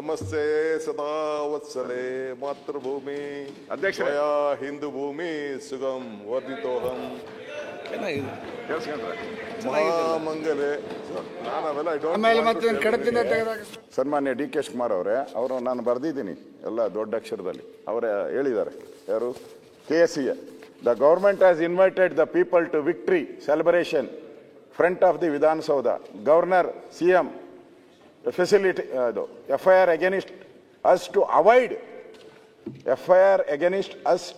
ನಮಸ್ತೆ ಸದಾ ವತ್ಸಲೆ ಮಾತೃಭೂಮಿ ಅಧ್ಯಕ್ಷ ಹಿಂದೂ ಭೂಮಿ ಸುಗಮ್ ವರ್ಧಿತೋಹಂ ಮಹಾಮಂಗಲೆ. ಸನ್ಮಾನ್ಯ ಡಿ ಕೆ ಶಿವಕುಮಾರ್ ಅವರೇ, ಅವರು ನಾನು ಬರೆದಿದ್ದೀನಿ ಎಲ್ಲ ದೊಡ್ಡ ಅಕ್ಷರದಲ್ಲಿ. ಅವರೇ ಹೇಳಿದ್ದಾರೆ, ಯಾರು KSE. The government has invited the people to victory celebration front of the Vidhana Soudha. Governor CM facility FIR against us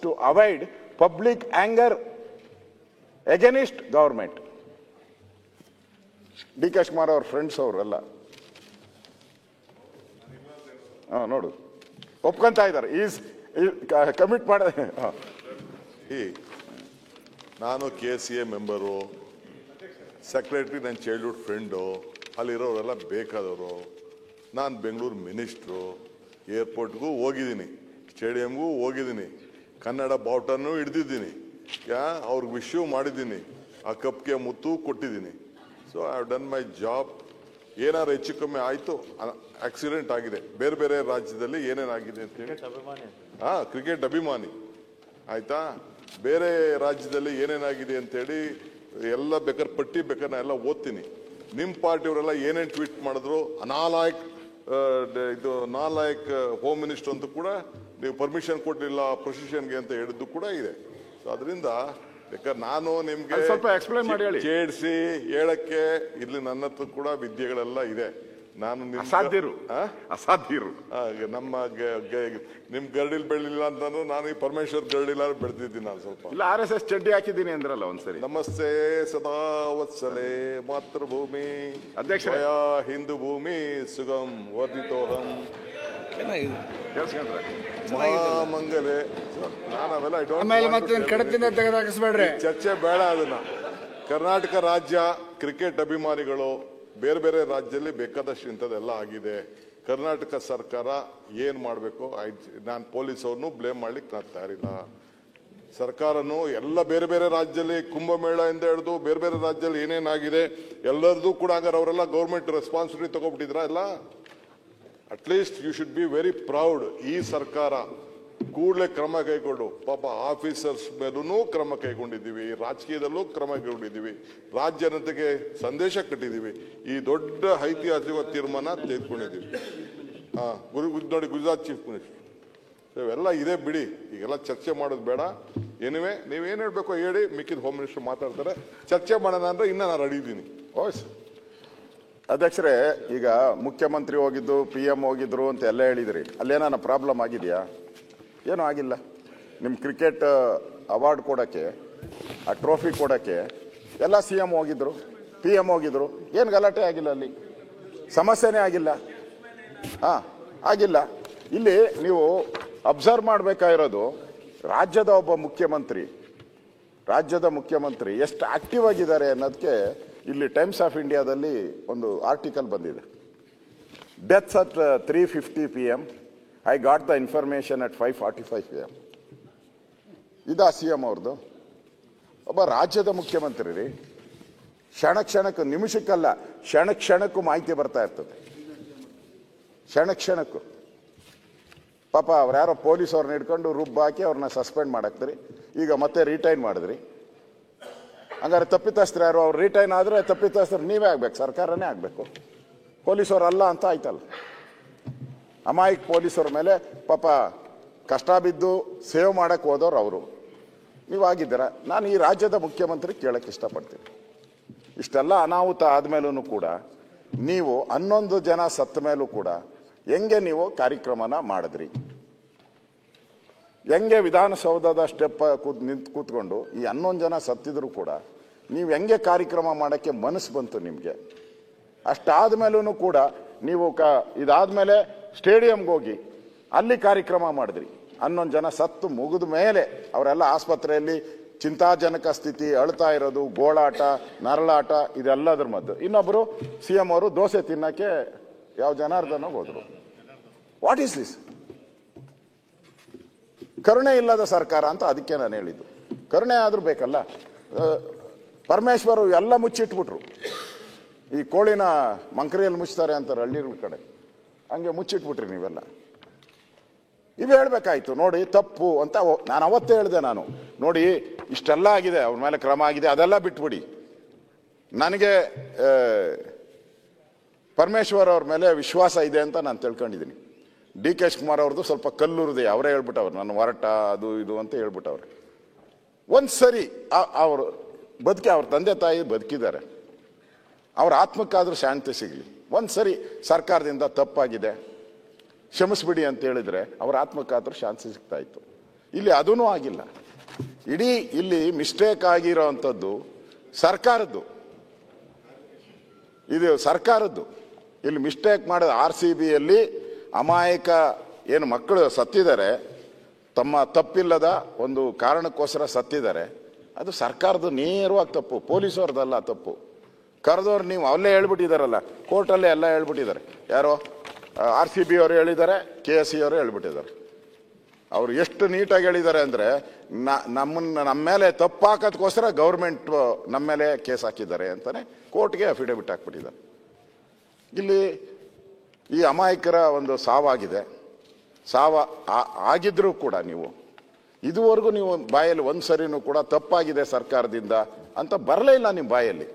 to avoid public anger against government. D K Shivakumar ಅವ್ರ ಫ್ರೆಂಡ್ಸ್ ಅವರೆಲ್ಲ ನೋಡು ಒಪ್ಕೊಂತ ಇದ್ದಾರೆ. ಈಸ್ ಕಮಿಟ್ ಮಾಡ ನಾನು KSE ಮೆಂಬರು, ಸೆಕ್ರೆಟರಿ ನನ್ನ childhood friend, ಅಲ್ಲಿರೋರೆಲ್ಲ ಬೇಕಾದವರು. ನಾನು Bengaluru minister, ಏರ್ಪೋರ್ಟ್ಗೂ ಹೋಗಿದ್ದೀನಿ, ಸ್ಟೇಡಿಯಂಗೂ ಹೋಗಿದ್ದೀನಿ, ಕನ್ನಡ ಬಾವುಟನೂ ಹಿಡ್ದಿದ್ದೀನಿ, ಅವ್ರಿಗೆ ವಿಶ್ಯೂ ಮಾಡಿದ್ದೀನಿ, ಆ ಕಪ್ಗೆ ಮುತ್ತು ಕೊಟ್ಟಿದ್ದೀನಿ. So I have done my job. ಏನಾರು ಹೆಚ್ಚು ಕಮ್ಮಿ ಆಯಿತು, ಆಕ್ಸಿಡೆಂಟ್ ಆಗಿದೆ, ಬೇರೆ ಬೇರೆ ರಾಜ್ಯದಲ್ಲಿ ಏನೇನಾಗಿದೆ ಅಂತೇಳಿ, ಕ್ರಿಕೆಟ್ ಅಭಿಮಾನಿ ಆಯ್ತಾ, ಬೇರೆ ರಾಜ್ಯದಲ್ಲಿ ಏನೇನಾಗಿದೆ ಅಂತೇಳಿ ಎಲ್ಲ ಬೇಕಾದ್ರೆ ಪಟ್ಟಿ ಬೇಕಾದ್ರೆ ನಾ ಎಲ್ಲ ಓದ್ತೀನಿ. ನಿಮ್ಮ ಪಾರ್ಟಿಯವರೆಲ್ಲ ಏನೇನು ಟ್ವೀಟ್ ಮಾಡಿದ್ರು, ನಾಲಾಯಕ್ ಹೋಮ್ ಮಿನಿಸ್ಟರ್ ಅಂತೂ ಕೂಡ ನೀವು ಪರ್ಮಿಷನ್ ಕೊಟ್ಟಿಲ್ಲ ಪ್ರೊಸಿಷನ್ಗೆ ಅಂತ ಹೇಳಿದ್ದು ಕೂಡ ಇದೆ. ಸೊ ಅದರಿಂದ ಬೇಕಾದ್ರೆ ನಾನು ನಿಮ್ಗೆ ಸ್ವಲ್ಪ ಎಕ್ಸ್ಪ್ಲೈನ್ ಮಾಡಿ ಹೇಳಿ, ಚೇಡ್ಸಿ ಹೇಳಕ್ಕೆ ಇಲ್ಲಿ ನನ್ನ ಹತ್ರ ಕೂಡ ವಿದ್ಯೆಗಳೆಲ್ಲ ಇದೆ. ನಾನು ಅಸಾಧ್ಯರು ನಮ್ಮ ನಿಮ್ ಗರಡಿಲ್ ಬೆಳಿಲ್ಲ ಅಂತಂದ್ರೆ ನಾನು ಈ ಪರಮೇಶ್ವರ್ ಗರಡಿಲ್ಲ ಬೆಳೆದಿದ್ದೀನಿ. ನಾನು ಸ್ವಲ್ಪ ಇಲ್ಲ RSS ಚಡ್ಡಿ ಹಾಕಿದ್ದೀನಿ ಅಂದ್ರಲ್ಲ ಒಂದ್ಸರಿ. ನಮಸ್ತೆ ಸದಾ ವತ್ಸಲೆ ಮಾತೃಭೂಮಿ ಅಧ್ಯಕ್ಷ ಹಿಂದೂ ಭೂಮಿ ಸುಗಮ್ ವರ್ಧಿತೋಹಂ ಮಹಾಮಂಗಲೆ. ಚರ್ಚೆ ಬೇಡ ಅದನ್ನ. ಕರ್ನಾಟಕ ರಾಜ್ಯ ಕ್ರಿಕೆಟ್ ಅಭಿಮಾನಿಗಳು ಬೇರೆ ಬೇರೆ ರಾಜ್ಯದಲ್ಲಿ ಬೇಕಾದಷ್ಟು ಇಂಥದ್ದೆಲ್ಲ ಆಗಿದೆ. ಕರ್ನಾಟಕ ಸರ್ಕಾರ ಏನ್ ಮಾಡಬೇಕು, ನಾನು ಪೊಲೀಸ್ ಅವ್ರನ್ನು ಬ್ಲೇಮ್ ಮಾಡ್ಲಿಕ್ಕೆ ನಾನು ತಯಾರಿಲ್ಲ. ಸರ್ಕಾರನು ಎಲ್ಲ ಬೇರೆ ಬೇರೆ ರಾಜ್ಯದಲ್ಲಿ ಕುಂಭಮೇಳ ಇಂದ ಹಿಡಿದು ಬೇರೆ ಬೇರೆ ರಾಜ್ಯದಲ್ಲಿ ಏನೇನಾಗಿದೆ ಎಲ್ಲರದು ಕೂಡ ಹಂಗಾರೆ ಅವರೆಲ್ಲ ಗೌರ್ಮೆಂಟ್ ರೆಸ್ಪಾನ್ಸಿಬಿಲಿಟಿ ತಗೊಬಿಟ್ಟಿದ್ರ ಎಲ್ಲ. At least you should be very proud. ಈ ಸರ್ಕಾರ ಕೂಡಲೇ ಕ್ರಮ ಕೈಗೊಂಡು, ಪಾಪ ಆಫೀಸರ್ಸ್ ಮೇಲೂ ಕ್ರಮ ಕೈಗೊಂಡಿದ್ದೀವಿ, ರಾಜಕೀಯದಲ್ಲೂ ಕ್ರಮ ಕೈಗೊಂಡಿದ್ದೀವಿ, ರಾಜ್ಯ ಜನತೆಗೆ ಸಂದೇಶ ಕಟ್ಟಿದ್ದೀವಿ, ಈ ದೊಡ್ಡ ಐತಿಹಾಸಿಕ ತೀರ್ಮಾನ ತೆಗೆದುಕೊಂಡಿದ್ದೀವಿ. ನೋಡಿ ಗುಜರಾತ್ ಚೀಫ್ ಮಿನಿಸ್ಟರ್ ಇವೆಲ್ಲ ಇದೆ ಬಿಡಿ, ಈಗೆಲ್ಲ ಚರ್ಚೆ ಮಾಡೋದು ಬೇಡ. ಏನಿವೆ ನೀವೇನು ಹೇಳ್ಬೇಕು ಹೇಳಿ, ಮಿಕ್ಕಿದ ಹೋಮ್ ಮಿನಿಸ್ಟರ್ ಮಾತಾಡ್ತಾರೆ, ಚರ್ಚೆ ಮಾಡೋಣ ಅಂದ್ರೆ ಇನ್ನ ನಾನು ರೆಡಿ ಇದ್ದೀನಿ. ಅಧ್ಯಕ್ಷರೇ, ಈಗ ಮುಖ್ಯಮಂತ್ರಿ ಹೋಗಿದ್ದು, PM ಹೋಗಿದ್ರು ಅಂತ ಎಲ್ಲ ಹೇಳಿದ್ರಿ, ಅಲ್ಲೇನ ಪ್ರಾಬ್ಲಮ್ ಆಗಿದೆಯಾ? ಏನೂ ಆಗಿಲ್ಲ. ನಿಮ್ಮ ಕ್ರಿಕೆಟ್ ಅವಾರ್ಡ್ ಕೊಡೋಕ್ಕೆ, ಆ ಟ್ರೋಫಿ ಕೊಡೋಕ್ಕೆ ಎಲ್ಲ CM ಹೋಗಿದ್ರು, PM ಹೋಗಿದ್ರು, ಏನು ಗಲಾಟೆ ಆಗಿಲ್ಲ, ಅಲ್ಲಿ ಸಮಸ್ಯೆನೇ ಆಗಿಲ್ಲ. ಆಗಿಲ್ಲ. ಇಲ್ಲಿ ನೀವು ಅಬ್ಸರ್ವ್ ಮಾಡಬೇಕಾಗಿರೋದು, ರಾಜ್ಯದ ಮುಖ್ಯಮಂತ್ರಿ ಎಷ್ಟು ಆಕ್ಟಿವ್ ಆಗಿದ್ದಾರೆ ಅನ್ನೋದಕ್ಕೆ ಇಲ್ಲಿ ಟೈಮ್ಸ್ ಆಫ್ ಇಂಡಿಯಾದಲ್ಲಿ ಒಂದು ಆರ್ಟಿಕಲ್ ಬಂದಿದೆ. Deaths at 3:50 PM. I got the information at 5:45 PM. ಇದಾ CM ಅವ್ರದ್ದು? ಒಬ್ಬ ರಾಜ್ಯದ ಮುಖ್ಯಮಂತ್ರಿ ರೀ. ಕ್ಷಣಕ್ಕೂ, ನಿಮಿಷಕ್ಕಲ್ಲ, ಕ್ಷಣಕ್ಕೂ ಮಾಹಿತಿ ಬರ್ತಾ ಇರ್ತದೆ. ಕ್ಷಣಕ್ಕೂ ಪಾಪ ಅವ್ರು ಯಾರೋ ಪೊಲೀಸ್ ಅವ್ರನ್ನ ಹಿಡ್ಕೊಂಡು ರುಬ್ಬಾಕಿ ಅವ್ರನ್ನ ಸಸ್ಪೆಂಡ್ ಮಾಡಾಕ್ತೀರಿ. ಈಗ ಮತ್ತೆ ರಿಟೈನ್ ಮಾಡಿದ್ರಿ. ಹಂಗಾರೆ ತಪ್ಪಿತಸ್ಥರು ಯಾರು? ಅವ್ರು ರಿಟೈನ್ ಆದರೆ ತಪ್ಪಿತಸ್ಥರು ನೀವೇ ಆಗ್ಬೇಕು, ಸರ್ಕಾರನೇ ಆಗಬೇಕು, ಪೊಲೀಸವ್ರು ಅಲ್ಲ ಅಂತ ಆಯ್ತಲ್ಲ. ಅಮಾಯಕ ಪೊಲೀಸರ ಮೇಲೆ ಪಾಪ ಕಷ್ಟ ಬಿದ್ದು ಸೇವ್ ಮಾಡಕ್ಕೆ ಹೋದವ್ರು ಅವರು. ನೀವಾಗಿದ್ದೀರ. ನಾನು ಈ ರಾಜ್ಯದ ಮುಖ್ಯಮಂತ್ರಿ ಕೇಳಕ್ಕೆ ಇಷ್ಟಪಡ್ತೀನಿ, ಇಷ್ಟೆಲ್ಲ ಅನಾಹುತ ಆದಮೇಲೂ ಕೂಡ ನೀವು 11 ಜನ ಸತ್ತ ಮೇಲೂ ಕೂಡ ಹೆಂಗೆ ನೀವು ಕಾರ್ಯಕ್ರಮನ ಮಾಡಿದ್ರಿ? ಹೆಂಗೆ ವಿಧಾನಸೌಧದ ಸ್ಟೆಪ್ ಕೂತ್ಕೊಂಡು ಈ 11 ಜನ ಸತ್ತಿದ್ರು ಕೂಡ ನೀವು ಹೆಂಗೆ ಕಾರ್ಯಕ್ರಮ ಮಾಡೋಕ್ಕೆ ಮನಸ್ಸು ಬಂತು ನಿಮಗೆ? ಅಷ್ಟಾದ್ಮೇಲೂ ಕೂಡ ನೀವು ಇದಾದ್ಮೇಲೆ ಸ್ಟೇಡಿಯಂಗೆ ಹೋಗಿ ಅಲ್ಲಿ ಕಾರ್ಯಕ್ರಮ ಮಾಡಿದ್ರಿ. 11 ಜನ ಸತ್ತು ಮುಗಿದ ಮೇಲೆ ಅವರೆಲ್ಲ ಆಸ್ಪತ್ರೆಯಲ್ಲಿ ಚಿಂತಾಜನಕ ಸ್ಥಿತಿ, ಅಳ್ತಾ ಇರೋದು, ಗೋಳಾಟ, ನರಳಾಟ, ಇದೆಲ್ಲದ್ರ ಮಧ್ಯೆ ಇನ್ನೊಬ್ಬರು CM ಅವರು ದೋಸೆ ತಿನ್ನಕ್ಕೆ ಯಾವ ಜನಾರ್ದನ ಹೋದ್ರು. What is this? ಕರುಣೆ ಇಲ್ಲದ ಸರ್ಕಾರ ಅಂತ ಅದಕ್ಕೆ ನಾನು ಹೇಳಿದ್ದು. ಕರುಣೆ ಆದ್ರೂ ಬೇಕಲ್ಲ. ಪರಮೇಶ್ವರ್ ಎಲ್ಲ ಮುಚ್ಚಿಟ್ಬಿಟ್ರು. ಈ ಕೋಳಿನ ಮಂಕರಿಯಲ್ಲಿ ಮುಚ್ತಾರೆ ಅಂತಾರೆ ಹಳ್ಳಿಗಳ ಕಡೆ, ಹಂಗೆ ಮುಚ್ಚಿಟ್ಬಿಟ್ರಿ ನೀವೆಲ್ಲ. ಇವು ಹೇಳ್ಬೇಕಾಯ್ತು ನೋಡಿ ತಪ್ಪು ಅಂತ. ನಾನು ಅವತ್ತೇ ಹೇಳಿದೆ, ನಾನು ನೋಡಿ ಇಷ್ಟೆಲ್ಲ ಆಗಿದೆ, ಅವ್ರ ಮೇಲೆ ಕ್ರಮ ಆಗಿದೆ, ಅದೆಲ್ಲ ಬಿಟ್ಬಿಡಿ. ನನಗೆ ಪರಮೇಶ್ವರ್ ಅವ್ರ ಮೇಲೆ ವಿಶ್ವಾಸ ಇದೆ ಅಂತ ನಾನು ತಿಳ್ಕೊಂಡಿದ್ದೀನಿ. ಡಿ ಕೆ ಶಿವಕುಮಾರ್ ಅವ್ರದ್ದು ಸ್ವಲ್ಪ ಕಲ್ಲುರಿದೆ, ಅವರೇ ಹೇಳ್ಬಿಟ್ಟವ್ರು, ನಾನು ಹೊರಟ ಅದು ಇದು ಅಂತ ಹೇಳ್ಬಿಟ್ಟವ್ರೆ. ಒಂದ್ಸರಿ ಅವರು ಅವ್ರ ತಂದೆ ತಾಯಿ ಬದುಕಿದ್ದಾರೆ, ಅವ್ರ ಆತ್ಮಕ್ಕಾದ್ರೂ ಶಾಂತಿ ಸಿಗಲಿ. ಒಂದ್ಸರಿ ಸರ್ಕಾರದಿಂದ ತಪ್ಪಾಗಿದೆ ಕ್ಷಮಿಸ್ಬಿಡಿ ಅಂತ ಹೇಳಿದ್ರೆ ಅವ್ರ ಆತ್ಮಕ್ಕಾದ್ರೂ ಶಾಂತಿ ಸಿಗ್ತಾ ಇತ್ತು. ಇಲ್ಲಿ ಅದೂ ಆಗಿಲ್ಲ. ಇಡೀ ಇಲ್ಲಿ ಮಿಸ್ಟೇಕ್ ಆಗಿರೋ ಅಂಥದ್ದು ಸರ್ಕಾರದ್ದು, ಇದು ಸರ್ಕಾರದ್ದು. ಇಲ್ಲಿ ಮಿಸ್ಟೇಕ್ ಮಾಡಿದ RCBಯಲ್ಲಿ ಅಮಾಯಕ ಏನು ಮಕ್ಕಳು ಸತ್ತಿದ್ದಾರೆ, ತಮ್ಮ ತಪ್ಪಿಲ್ಲದ ಒಂದು ಕಾರಣಕ್ಕೋಸ್ಕರ ಸತ್ತಿದ್ದಾರೆ, ಅದು ಸರ್ಕಾರದ ನೇರವಾಗಿ ತಪ್ಪು, ಪೊಲೀಸವ್ರದ್ದಲ್ಲ ತಪ್ಪು. ಕರೆದವ್ರು ನೀವು ಅಲ್ಲೇ ಹೇಳ್ಬಿಟ್ಟಿದಾರಲ್ಲ, ಕೋರ್ಟಲ್ಲೇ ಎಲ್ಲ ಹೇಳ್ಬಿಟ್ಟಿದ್ದಾರೆ. ಯಾರೋ RCB ಅವರು ಹೇಳಿದ್ದಾರೆ, KSE ಅವರು ಹೇಳ್ಬಿಟ್ಟಿದ್ದಾರೆ. ಅವರು ಎಷ್ಟು ನೀಟಾಗಿ ಹೇಳಿದ್ದಾರೆ ಅಂದರೆ, ನಮ್ಮ ಮೇಲೆ ತಪ್ಪು ಹಾಕೋದಕ್ಕೋಸ್ಕರ ಗೌರ್ಮೆಂಟ್ ನಮ್ಮ ಮೇಲೆ ಕೇಸ್ ಹಾಕಿದ್ದಾರೆ ಅಂತಾನೆ ಕೋರ್ಟ್ಗೆ ಅಫಿಡವಿಟ್ ಹಾಕ್ಬಿಟ್ಟಿದ್ದಾರೆ. ಇಲ್ಲಿ ಈ ಅಮಾಯಕರ ಒಂದು ಸಾವಾಗಿದೆ. ಆಗಿದ್ರೂ ಕೂಡ ನೀವು ಇದುವರೆಗೂ ನೀವು ಬಾಯಲ್ಲಿ ಒಂದು ಸರಿನೂ ಕೂಡ ತಪ್ಪಾಗಿದೆ ಸರ್ಕಾರದಿಂದ ಅಂತ ಬರಲೇ ಇಲ್ಲ. ನಿಮ್ಮ ಬಾಯಲ್ಲಿ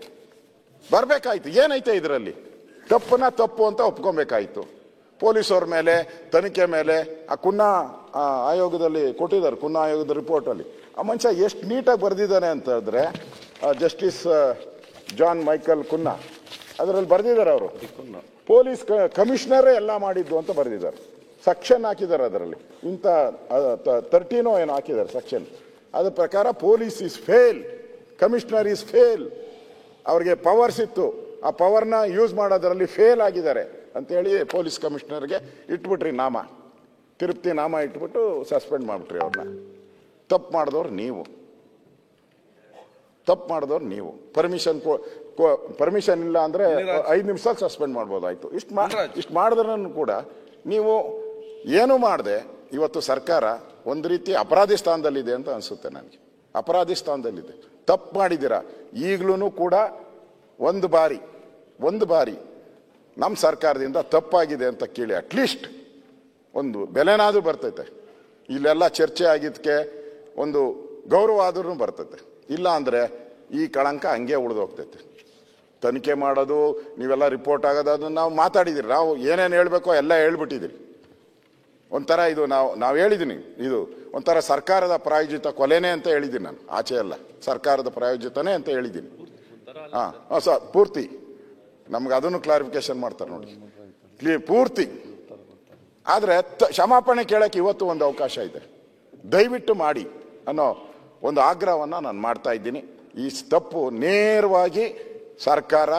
ಬರಬೇಕಾಯ್ತು. ಏನೈತೆ ಇದರಲ್ಲಿ? ತಪ್ಪನ್ನ ತಪ್ಪು ಅಂತ ಒಪ್ಕೊಬೇಕಾಯ್ತು. ಪೊಲೀಸವ್ರ ಮೇಲೆ ತನಿಖೆ ಮೇಲೆ ಆ ಕುನ್ನಾ ಆಯೋಗದಲ್ಲಿ ಕೊಟ್ಟಿದ್ದಾರೆ, ಕುನ್ನಾ ಆಯೋಗದ ರಿಪೋರ್ಟಲ್ಲಿ ಆ ಮನುಷ್ಯ ಎಷ್ಟು ನೀಟಾಗಿ ಬರೆದಿದ್ದಾನೆ ಅಂತ ಹೇಳಿದ್ರೆ, ಜಸ್ಟಿಸ್ ಜಾನ್ ಮೈಕಲ್ ಕುನ್ನಾ ಅದರಲ್ಲಿ ಬರೆದಿದ್ದಾರೆ. ಅವರು ಪೊಲೀಸ್ ಕಮಿಷನರೇ ಎಲ್ಲ ಮಾಡಿದ್ದು ಅಂತ ಬರೆದಿದ್ದಾರೆ. ಸೆಕ್ಷನ್ ಹಾಕಿದ್ದಾರೆ ಅದರಲ್ಲಿ, ಇಂಥ 13 ಏನೋ ಹಾಕಿದ್ದಾರೆ ಸೆಕ್ಷನ್. ಅದ್ರ ಪ್ರಕಾರ police is fail, commissioner is fail. ಅವ್ರಿಗೆ ಪವರ್ಸ್ ಇತ್ತು, ಆ ಪವರ್ನ ಯೂಸ್ ಮಾಡೋದ್ರಲ್ಲಿ ಫೇಲ್ ಆಗಿದ್ದಾರೆ ಅಂತೇಳಿ ಪೊಲೀಸ್ ಕಮಿಷನರ್ಗೆ ಇಟ್ಬಿಟ್ರಿ ನಾಮ, ತಿರುಪ್ತಿ ನಾಮ ಇಟ್ಬಿಟ್ಟು ಸಸ್ಪೆಂಡ್ ಮಾಡಿಬಿಟ್ರಿ ಅವ್ರನ್ನ. ತಪ್ಪು ಮಾಡಿದವ್ರು ನೀವು, ತಪ್ಪು ಮಾಡಿದವ್ರು ನೀವು. ಪರ್ಮಿಷನ್ ಇಲ್ಲ ಅಂದ್ರೆ 5 ನಿಮಿಷದಲ್ಲಿ ಸಸ್ಪೆಂಡ್ ಮಾಡ್ಬೋದಾಯ್ತು. ಇಷ್ಟು ಮಾಡಿದ್ರೂ ಕೂಡ ನೀವು ಏನು ಮಾಡದೆ ಇವತ್ತು ಸರ್ಕಾರ ಒಂದು ರೀತಿ ಅಪರಾಧಿ ಸ್ಥಾನದಲ್ಲಿದೆ ಅಂತ ಅನಿಸುತ್ತೆ ನನಗೆ. ಅಪರಾಧಿ ಸ್ಥಾನದಲ್ಲಿದೆ. ತಪ್ಪು ಮಾಡಿದ್ದೀರಾ. ಈಗಲೂ ಕೂಡ ಒಂದು ಬಾರಿ ನಮ್ಮ ಸರ್ಕಾರದಿಂದ ತಪ್ಪಾಗಿದೆ ಅಂತ ಕೇಳಿ ಅಟ್ಲೀಸ್ಟ್ ಒಂದು ಬೆಲೆನಾದ್ರೂ ಬರ್ತೈತೆ. ಇಲ್ಲೆಲ್ಲ ಚರ್ಚೆ ಆಗಿದ್ದಕ್ಕೆ ಒಂದು ಗೌರವ ಆದ್ರೂ ಬರ್ತೈತೆ. ಇಲ್ಲ ಅಂದರೆ ಈ ಕಳಂಕ ಹಂಗೆ ಉಳಿದೋಗ್ತೈತೆ. ತನಿಖೆ ಮಾಡೋದು, ನೀವೆಲ್ಲ ರಿಪೋರ್ಟ್ ಆಗೋದು, ಅದನ್ನು ನಾವು ಮಾತಾಡಿದಿರಿ. ನಾವು ಏನೇನು ಹೇಳಬೇಕೋ ಎಲ್ಲ ಹೇಳ್ಬಿಟ್ಟಿದ್ದೀರಿ. ಒಂಥರ ಇದು ನಾವು ಹೇಳಿದ್ದೀನಿ, ಇದು ಒಂಥರ ಸರ್ಕಾರದ ಪ್ರಾಯೋಜಿತ ಕೊಲೆನೇ ಅಂತ ಹೇಳಿದ್ದೀನಿ ನಾನು. ಆಚೆ ಅಲ್ಲ, ಸರ್ಕಾರದ ಪ್ರಾಯೋಜಿತನೇ ಅಂತ ಹೇಳಿದ್ದೀನಿ. ಸರ್ ಪೂರ್ತಿ ನಮ್ಗೆ ಅದನ್ನು ಕ್ಲಾರಿಫಿಕೇಶನ್ ಮಾಡ್ತಾರೆ ನೋಡಿ, ಪೂರ್ತಿ. ಆದರೆ ಕ್ಷಮಾಪಣೆ ಕೇಳಕ್ಕೆ ಇವತ್ತು ಒಂದು ಅವಕಾಶ ಇದೆ, ದಯವಿಟ್ಟು ಮಾಡಿ ಅನ್ನೋ ಒಂದು ಆಗ್ರಹವನ್ನು ನಾನು ಮಾಡ್ತಾ ಇದ್ದೀನಿ. ಈ ತಪ್ಪು ನೇರವಾಗಿ ಸರ್ಕಾರ.